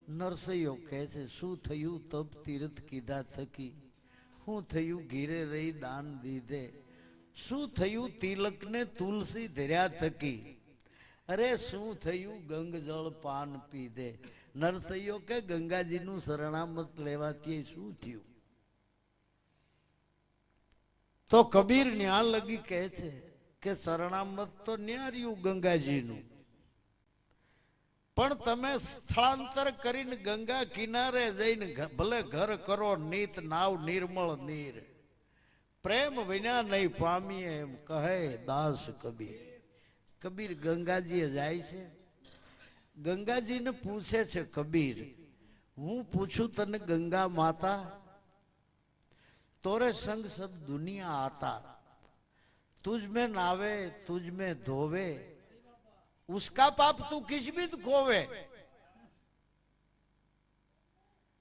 નરસૈયો કહે છે, શું થયું તપ તીર્થ કીધા થકી, શું થયું ઘીરે રહી દાન દીધે, શું થયું તિલકને તુલસી ધર્યા થકી, અરે શું થયું ગંગ જળ પાન પીધે. નરસૈયો કે ગંગાજીનું શરણામત લેવાથી શું થયું? તો કબીર ન્યા લગી કહે છે કે શરણામત તો ન્યા રહ્યું ગંગાજીનું, પણ તમે સ્થળાંતર કરીને ગંગા કિનારે જઈને ભલે ઘર કરો નીત નાવ નિર્મળ નીર, પ્રેમ વિના નહીં પામીએ એમ કહે દાસ કબીર. કબીર ગંગાજીએ જાય છે, ગંગાજીને પૂછે છે કબીર, હું પૂછું તને ગંગા માતા, तोरे संग सब दुनिया आता, तुझ में नावे तुझ में धोवे, उसका पाप तू किस भी खोवे.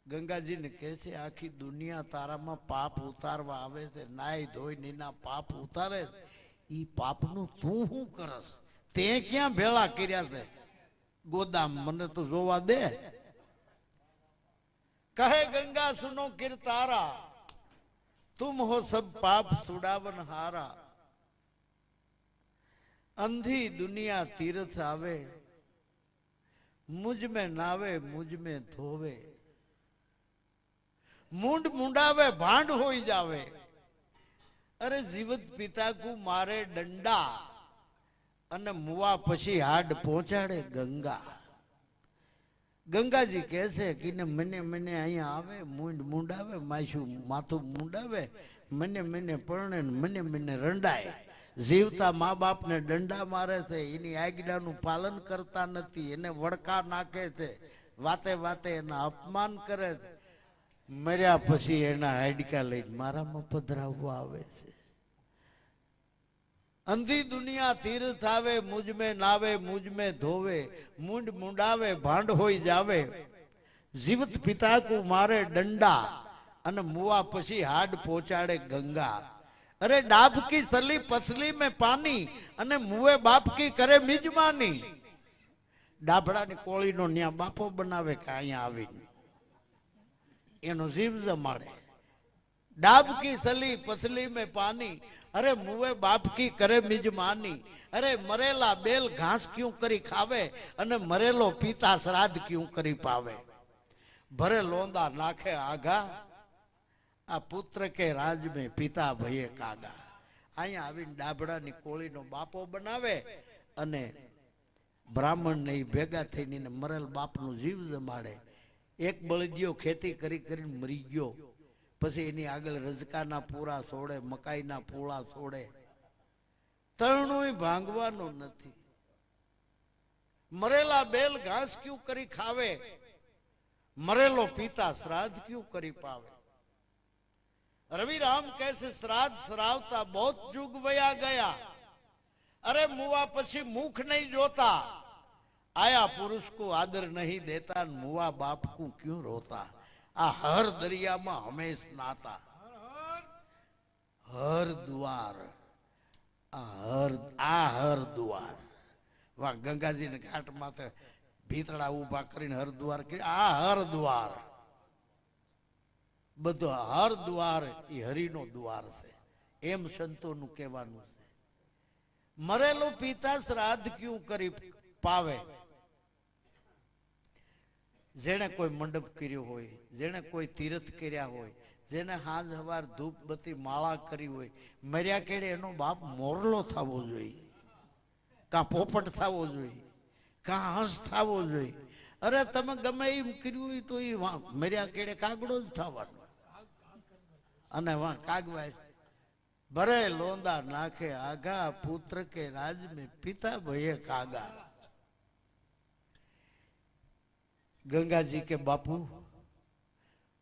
गंगाजी ने कहे છે આખી દુનિયા તારામાં પાપ ઉતારવા આવે છે, નાય ધોઈ નીના પાપ ઉતારે, ઈ પાપનું તું શું કરસ? તે ક્યાં ભેળા કર્યા છે ગોદામ? મને તો જોવા દે. કહે ગંગા સુનો કિરતારા, तुम हो सब पाप छुड़ावन हारा, अंधी दुनिया तीर्थ आवे, मुझ में नावे मुझ में धोवे, मुंड मुंडावे भांड हो जावे, अरे जीवित पिता को मारे डंडा अने मुआ पछी हाड पहुंचाड़े गंगा. ગંગાજી કહે છે કે મને મને અહીંયા આવે, મૂંડ મૂંડાવે, માયશું માથું મૂંડાવે, મને મને પરણે મને મને રંડાય. જીવતા મા બાપને દંડા મારે છે, એની આજ્ઞાનું પાલન કરતા નથી, એને વડકા નાખે છે, વાતે વાતે એના અપમાન કરે છે, મર્યા પછી એના હાડકા લઈને મારામાં પધરાવવા આવે છે. अंधी दुनिया तीर्थ आवे, मुझ में नावे मुझ में धोवे, मुंड मुंडावे भांड होई जावे, जीवित पिता को मारे डंडा अने मुआ पछी हाड पहुंचाड़े गंगा. अरे डाब की सली पसली में पानी अने मुए बाप की करे मिजमानी. ડાભડાની કોળીનો ન્યા બાપો બનાવે કે અહીંયા આવીને એનો જીવ જમાડે. डाब की सली पसली में पानी, अरे मुए बाप की करे मिजमानी, अरे मरेला बेल घास क्यों करी खावे, अने मरेलो पीता श्राद्ध क्यों करी पावे. भरे लोंदा नाखे आघा, आ पुत्र के राज में पिता भये कागा. અહીંયા આવીને ડાબડાની કોળીનો બાપો બનાવે અને બ્રાહ્મણ ને ભેગા થઈને મરેલ બાપનું જીવ જમાડે. એક બળદિયો ખેતી કરી કરીને મરી ગયો, પછી એની આગળ રજકાના પૂરા છોડે, મકાઈના પૂળા છોડે, તરણું ભાંગવાનું નથી. મરેલા બેલ ઘાસ ક્યું કરી ખાવે, મરેલો પિતા શ્રાદ્ધ ક્યું કરી પાવે. रवि राम कैसे श्राद्ध श्रावता बहुत जुग वया गया, अरे मुआ पछी मुख नहीं जोता, आया पुरुष को आदर नहीं देता, मुआ बाप को क्यों रोता. आ हर दरिया में हमेश नाता, हर द्वार, आ हर द्वार. वहां गंगाजी ने घाट माथे भीतड़ा उभा કરીને हर द्वार के आ हर द्वार, બધો હર દ્વાર એ હરિનો દ્વાર છે એમ સંતોનું કહેવાનું છે. મરેલો પિતા શ્રાદ્ધ ક્યું કરી પાવે. જેને કોઈ મંડપ કર્યો હોય, જેને કોઈ તીર્થ કર્યા હોય, જેને હાંજ હવાર ધૂપ બત્તી માળા કરી હોય, મર્યા કેડે એનો બાપ મોરલો થવો જોઈએ, કાં પોપટ થવો જોઈએ, કાં હંસ થવો જોઈએ. અરે તમે ગમે એમ કર્યું હોય તો એ મર્યા કેડે કાગડો જ થવાનો. અને વહાં કાગવાય ભરે લોંદા નાખે આઘા, પુત્ર કે રાજ में पिता भये कागा. ગંગાજી કે બાપુ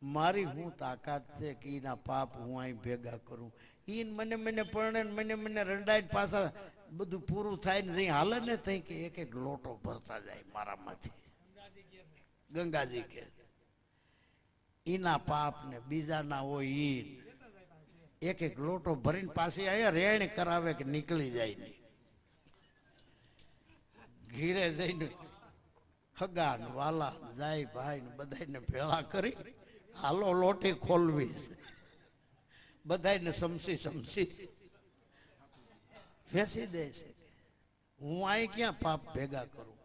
મારી હું તાકાત છે કે એના પાપ હું અહીં ભેગા કરું. ઈ મને મને પરણે મને મને રંડાઈ પાછા બધું પૂરું થાય ને જઈ હાલે ને તઈ કે એક એક લોટો ભરતા જાય મારામાંથી. ગંગાજી કે ઈના પાપ ને બીજાના હોય ઈ એક એક લોટો ભરીને પાછી આયા રેણ કરાવે કે નીકળી જાય નહીં. ઘીરે જઈને હગા ને વાલા ને જાય ભાઈ ને બધાને ભેળા કરી હાલો લોટી ખોલવી છે. બધાને સમસી સમસી ફેંસી દે છે. હું અહીં ક્યાં પાપ ભેગા કરું?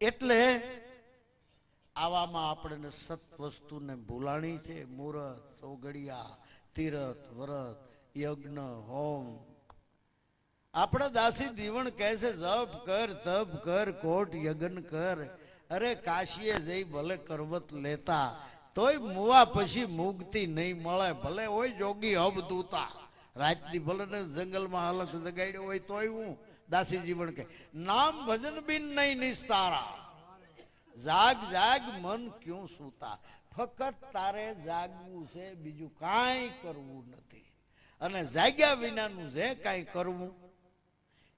એટલે આવામાં આપણે સત વસ્તુને ભૂલાણી છે. મુહૂર્ત, ચોઘડિયા, તીરથ, વ્રત, યજ્ઞ, હોમ. આપણા દાસી દીવણ કહે છે જપ કર, તપ કર, કોટ યજ્ઞ કર. અરે કાશીએ જઈ ભલે કરવત લેતા તોય મુવા પછી મુક્તિ નહીં મળે. ભલે હોય જોગી અબદૂતા, રાતની ભલે ને જંગલમાં હલક જગાડ્યો હોય તોય હું દાસી જીવન કે નામ ભજન બિન નહીં નિસ્તારા. જાગ જાગ મન ક્યું સૂતા. ફક્ત તારે જાગવું છે, બીજું કાંઈ કરવું નથી. અને જાગ્યા વિનાનું જે કાંઈ કરવું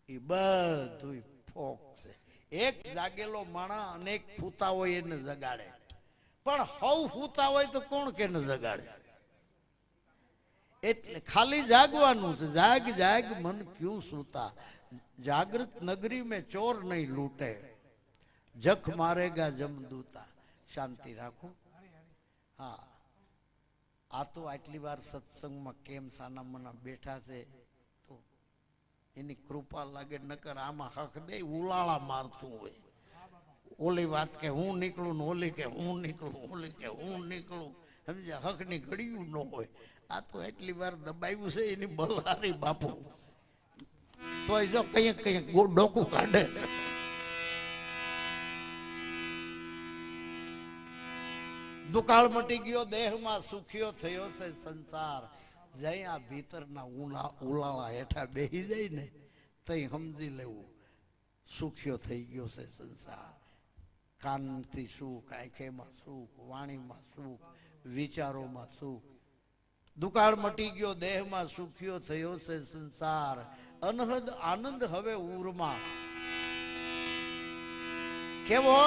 એ બધું ફોક છે. એક જાગેલો માણા અનેક ફૂતા હોય એને જગાડે, પણ હવ ફૂતા હોય તો કોણ કે ને જગાડે? એટલે ખાલી જાગવાનું છે. જાગ જાગ મન ક્યું સૂતા. જાગૃત નગરી में ચોર નહીં લૂટે, જખ મારેગા જમદૂતા. શાંતિ રાખો. હા, આ તો આટલી વાર સત્સંગમાં કેમ સાના મના બેઠા છે તો એની કૃપા લાગે. નકર આમાં હક દે ઉલાળા મારતું હોય. ઓલી વાત કે હું નીકળું ને ઓલી કે હું નીકળું, ઓલી કે હું નીકળું. સમજ્યા? હક ની ઘડિયું ન હોય. આ તો એટલી વાર દબાવ્યું છે એની બલહારી બાપુ. તોય જો કઈક કઈક ડોકું કાઢે. દુકાળ મટી ગયો દેહમાં, સુખ્યો થયો છે સંસાર. જઈ આ ભીતરના ઉલાળા હેઠા બેહી જાય ને તઈ સમજી લેવું સુખ્યો થઈ ગયો છે સંસાર. કાનથી સુખ, આંખેમાં સુખ, વાણીમાં સુખ, વિચારોમાં સુખ. દુકાળ મટી ગયો દેહમાં, સુખ્યો થયો છે સંસાર. અનહદ આનંદ હવે ઉરમાં. કેવો?